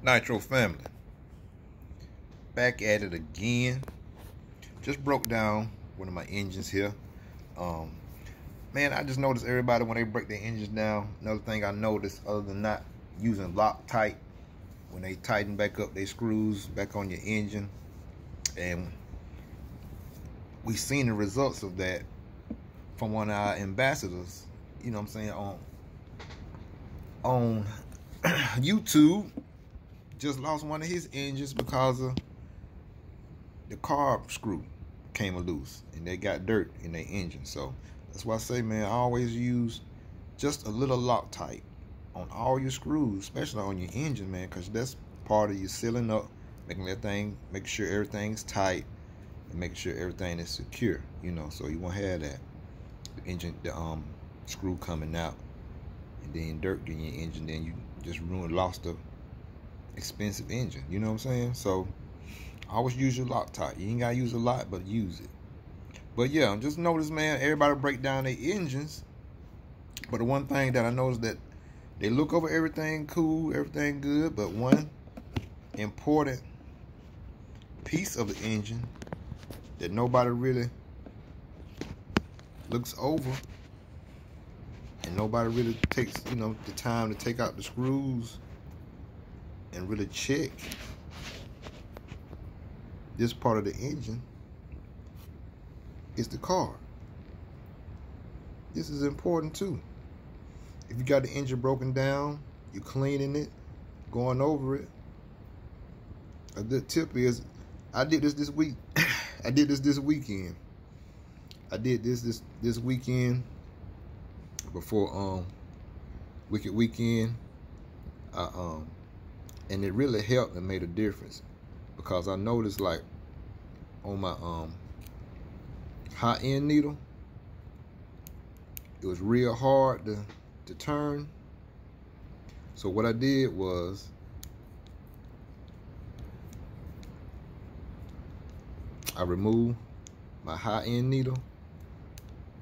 Nitro family, back at it again. Just broke down one of my engines here. Man, I just noticed everybody when they break their engines down. Another thing I noticed, other than not using Loctite, when they tighten back up their screws back on your engine, and we've seen the results of that from one of our ambassadors. You know what I'm saying, on YouTube. Just lost one of his engines because of the carb screw came loose and they got dirt in their engine. So that's why I say, man, I always use just a little Loctite on all your screws, especially on your engine, man, because that's part of your sealing up, make sure everything's tight and make sure everything is secure, you know. So you won't have that the screw coming out and then dirt in your engine, then you just lost the expensive engine, you know what I'm saying? So always use your Loctite. You ain't gotta use a lot, but use it. But yeah, just notice, man, everybody break down their engines, but the one thing that I noticed, that they look over everything cool, everything good, but one important piece of the engine that nobody really looks over, and nobody really takes, you know, the time to take out the screws and really check this part of the engine, is the carb. This is important too. If you got the engine broken down, you cleaning it, going over it. A good tip is, I did this week. I did this weekend. I did this weekend before Wicked Weekend. And it really helped and made a difference, because I noticed, like, on my high-end needle, it was real hard to turn. So what I did was, I removed my high-end needle.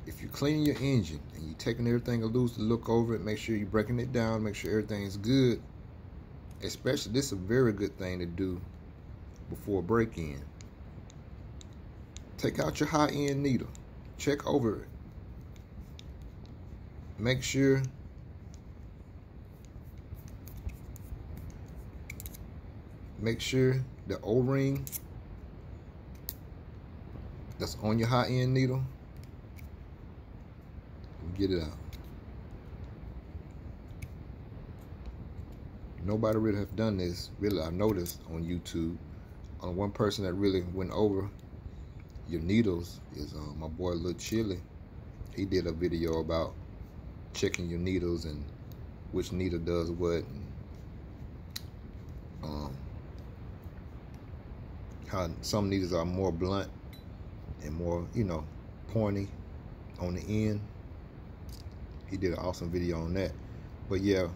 If you're cleaning your engine and you're taking everything loose to look over it, make sure you're breaking it down, make sure everything's good. Especially, this is a very good thing to do before break-in. Take out your high-end needle, check over it, make sure the O-ring that's on your high-end needle, get it out. Nobody really have done this, really, I noticed on YouTube. One person that really went over your needles is my boy Lil Chili. He did a video about checking your needles and which needle does what, and how some needles are more blunt and more, you know, pointy on the end. He did an awesome video on that. But yeah,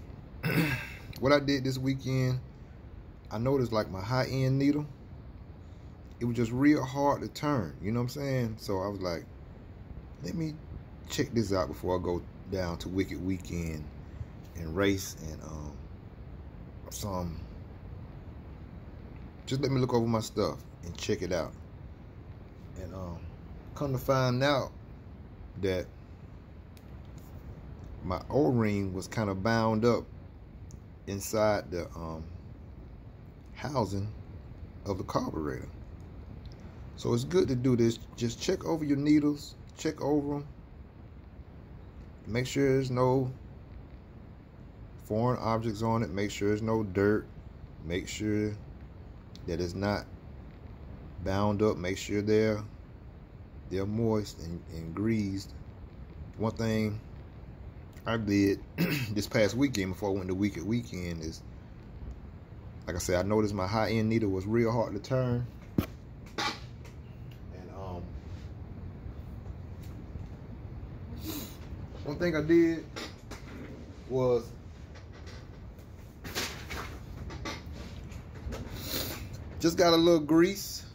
what I did this weekend, I noticed, like, my high-end needle, it was just real hard to turn, you know what I'm saying? So I was like, let me check this out before I go down to Wicked Weekend and race, and just let me look over my stuff and check it out. And come to find out that my O-ring was kind of bound up inside the housing of the carburetor. So it's good to do this. Just check over your needles, check over them, make sure there's no foreign objects on it, make sure there's no dirt, make sure that it's not bound up, make sure they're moist and greased. One thing I did this past weekend before I went to Wicked Weekend is, like I said, I noticed my high-end needle was real hard to turn. And one thing I did was just got a little grease,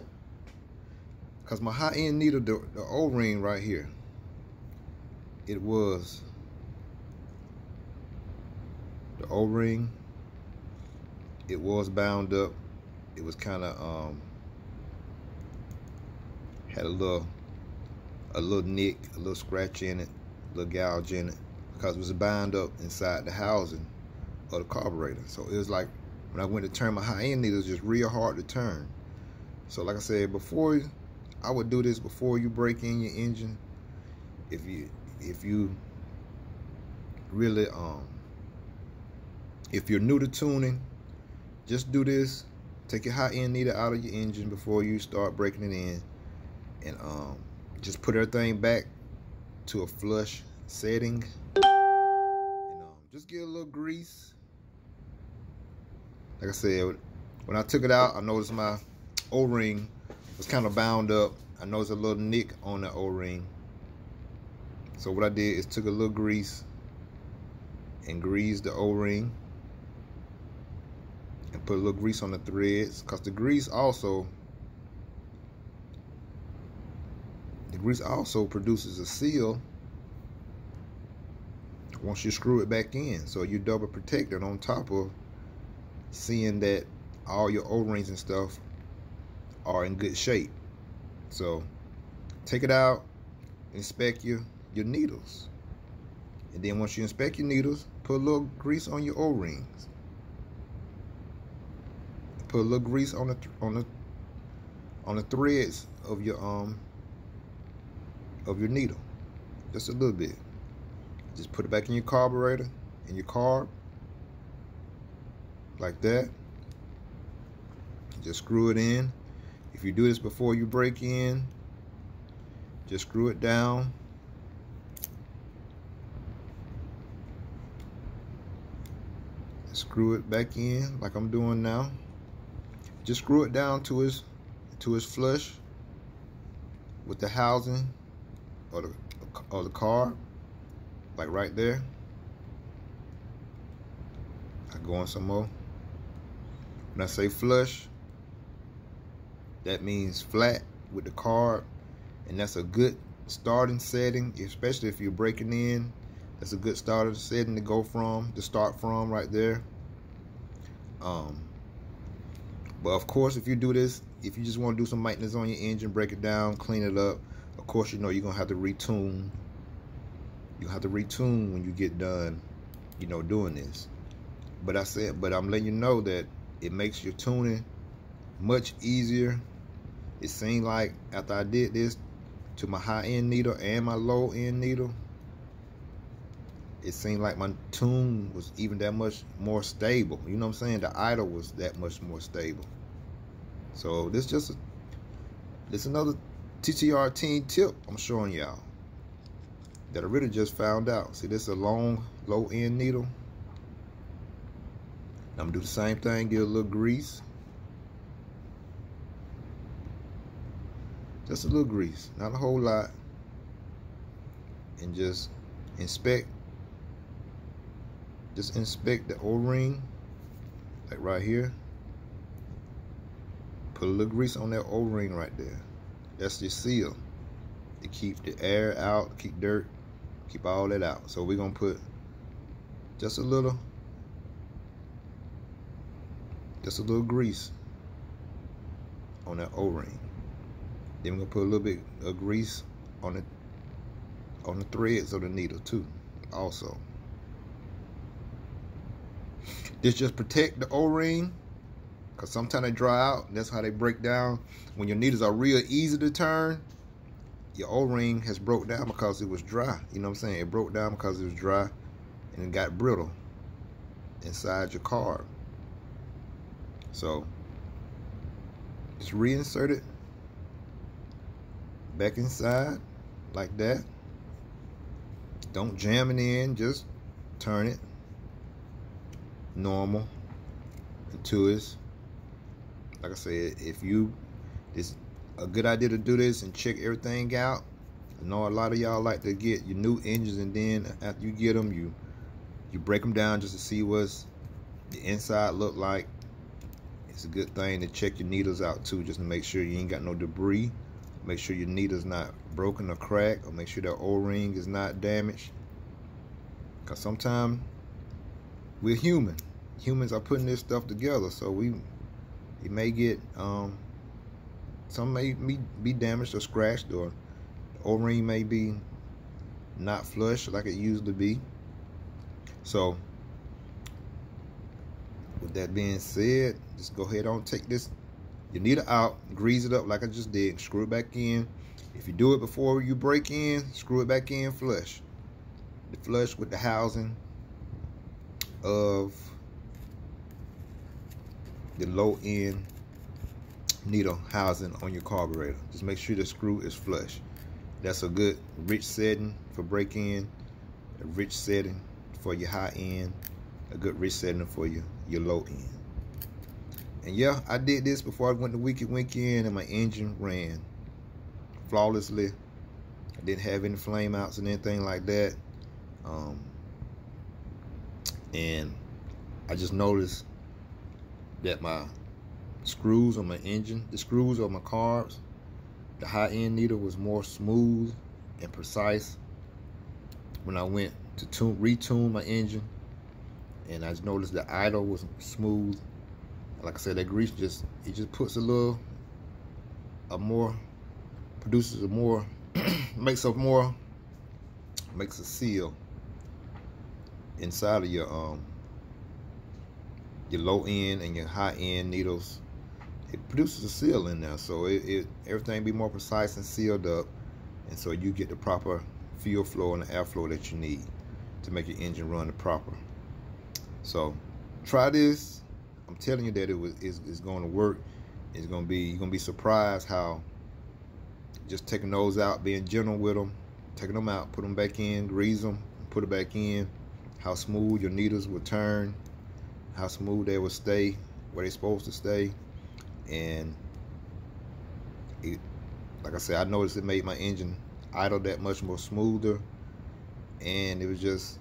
because my high-end needle, the O-ring right here, it was the O-ring it was bound up. It was kind of had a little nick, a little scratch in it, a little gouge in it, because it was bound up inside the housing of the carburetor. So it was like when I went to turn my high end needle, it was just real hard to turn. So like I said before, I would do this before you break in your engine. If you really if you're new to tuning, just do this. Take your high end needle out of your engine before you start breaking it in, and just put everything back to a flush setting, and just get a little grease. Like I said, when I took it out, I noticed my O-ring was kind of bound up. I noticed a little nick on the O-ring. So what I did is took a little grease and greased the O-ring, and put a little grease on the threads, because the grease also produces a seal once you screw it back in. So you're double protected on top of seeing that all your O-rings and stuff are in good shape. So take it out, inspect your needles, and then once you inspect your needles, put a little grease on your O-rings. Put a little grease on the threads of your needle, just a little bit. Just put it back in your carburetor, in your carb, like that. Just screw it in. If you do this before you break in, just screw it down. Screw it back in like I'm doing now. Just screw it down to its flush with the housing or the carb, like right there. I go on some more. When I say flush, that means flat with the carb, and that's a good starting setting, especially if you're breaking in. That's a good starting setting to start from right there. But of course, if you do this, if you just want to do some maintenance on your engine, break it down, clean it up, of course, you know you're gonna have to retune. You have to retune when you get done, you know, doing this. But I'm letting you know that it makes your tuning much easier. It seemed like after I did this to my high end needle and my low end needle, it seemed like my tune was even that much more stable. You know what I'm saying? The idle was that much more stable. So this another TTR team tip I'm showing y'all that I really just found out. See, this is a long low end needle. I'm gonna do the same thing, get a little grease. Just a little grease, not a whole lot. And just inspect the O-ring, like right here. Put a little grease on that O-ring right there. That's your seal to keep the air out, keep dirt, keep all that out. So we're gonna put just a little grease on that O-ring. Then we're gonna put a little bit of grease on the threads of the needle too, also. This just protect the O-ring, because sometimes they dry out, and that's how they break down. When your needles are real easy to turn, your O-ring has broke down because it was dry. You know what I'm saying? It broke down because it was dry, and it got brittle inside your carb. So just reinsert it back inside like that. Don't jam it in, just turn it normal until it's, like I said, it's a good idea to do this and check everything out. I know a lot of y'all like to get your new engines, and then after you get them, you break them down just to see what's the inside look like. It's a good thing to check your needles out too, just to make sure you ain't got no debris. Make sure your needle's not broken or cracked, or make sure that O-ring is not damaged. Because sometimes we're human. humans are putting this stuff together, so it may get some may be damaged or scratched, or the O-ring may be not flush like it used to be. So with that being said, just go ahead on, take this, your needle out, grease it up like I just did, screw it back in. If you do it before you break in, screw it back in flush. The flush with the housing of the low end needle housing on your carburetor. Just make sure the screw is flush. That's a good rich setting for break in, a rich setting for your high end, a good rich setting for your low end. And yeah, I did this before I went to weekend, and my engine ran flawlessly. I didn't have any flame outs and anything like that. And I just noticed that my screws on my engine, the screws on my carbs, the high end needle was more smooth and precise when I went to retune my engine. And I just noticed the idle was smooth. Like I said, that grease just puts produces a more makes a seal inside of your low end and your high end needles. It produces a seal in there, so everything be more precise and sealed up, and so you get the proper fuel flow and the airflow that you need to make your engine run the proper. So try this. I'm telling you that it's going to work. You're gonna be surprised how just taking those out, being gentle with them, taking them out, put them back in, grease them, put it back in, how smooth your needles will turn, how smooth they will stay where they're supposed to stay. And like I said, I noticed it made my engine idle that much more smoother, and it was just,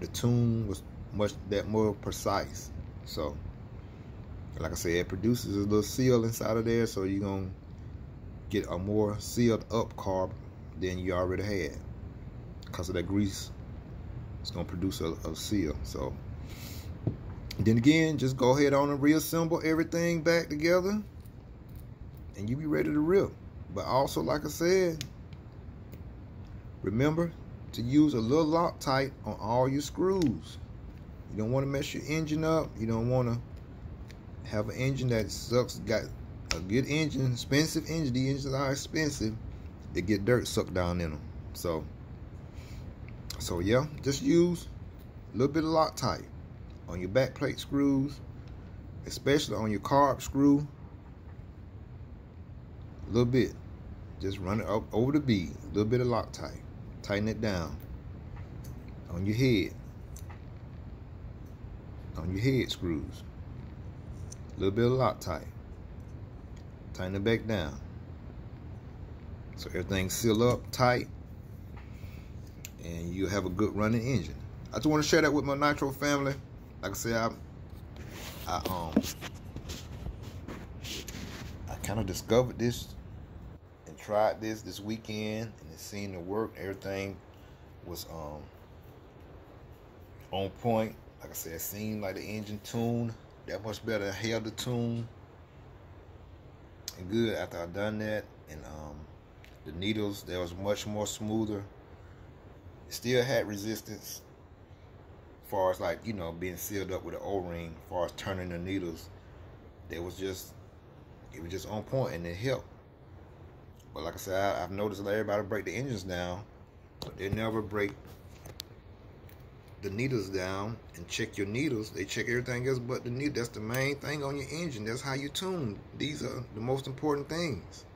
the tune was that more precise. So like I said, it produces a little seal inside of there, so you're gonna get a more sealed up carb than you already had, because of that grease. It's gonna produce a seal. So then again, just go ahead on and reassemble everything back together, and you be ready to rip. But also, like I said, remember to use a little Loctite on all your screws. You don't want to mess your engine up. You don't want to have an engine that sucks, got a good engine, expensive engine. The engines are expensive. They get dirt sucked down in them. So yeah, just use a little bit of Loctite on your back plate screws, especially on your carb screw. A little bit. Just run it up over the bead. A little bit of Loctite. Tighten it down on your head. On your head screws. A little bit of Loctite. Tighten it back down, so everything's sealed up tight, and you have a good running engine. I just want to share that with my Nitro family. Like I said, I kind of discovered this and tried this weekend, and it seemed to work. Everything was on point. Like I said, it seemed like the engine tuned that much better, held the tune and good after I done that. And the needles, they was much more smoother. It still had resistance as far as, like, you know, being sealed up with an O-ring. As far as turning the needles, it was just on point, and it helped. But like I said, I've noticed that everybody break the engines down, but they never break the needles down and check your needles. They check everything else but the needle. That's the main thing on your engine. That's how you tune. These are the most important things.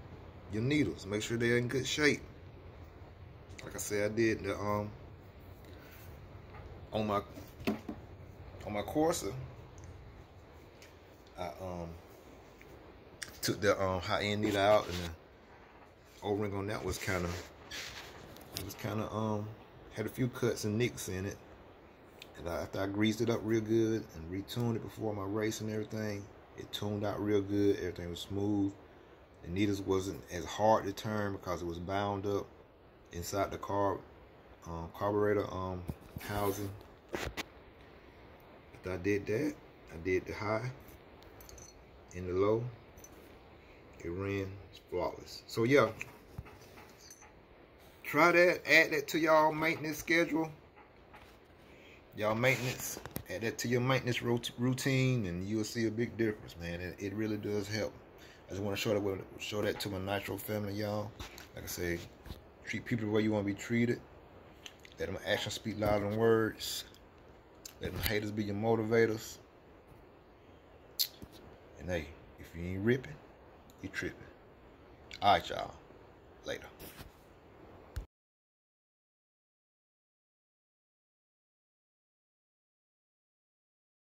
Your needles. Make sure they're in good shape. Like I said, I did the on my Corsa, I took the high end needle out, and the O-ring on that was kind of had a few cuts and nicks in it. And after I greased it up real good and retuned it before my race and everything, it tuned out real good. Everything was smooth. The needles wasn't as hard to turn because it was bound up inside the carburetor housing. After I did that, I did the high and the low. It ran flawless. So yeah, try that. Add that to y'all maintenance schedule. Y'all maintenance. Add that to your maintenance routine, and you'll see a big difference, man. It really does help. I just want to show that to my nitro family, y'all. Like I say, treat people the way you want to be treated. Let them actions speak louder than words. Let them haters be your motivators. And hey, if you ain't ripping, you tripping. All right, y'all. Later.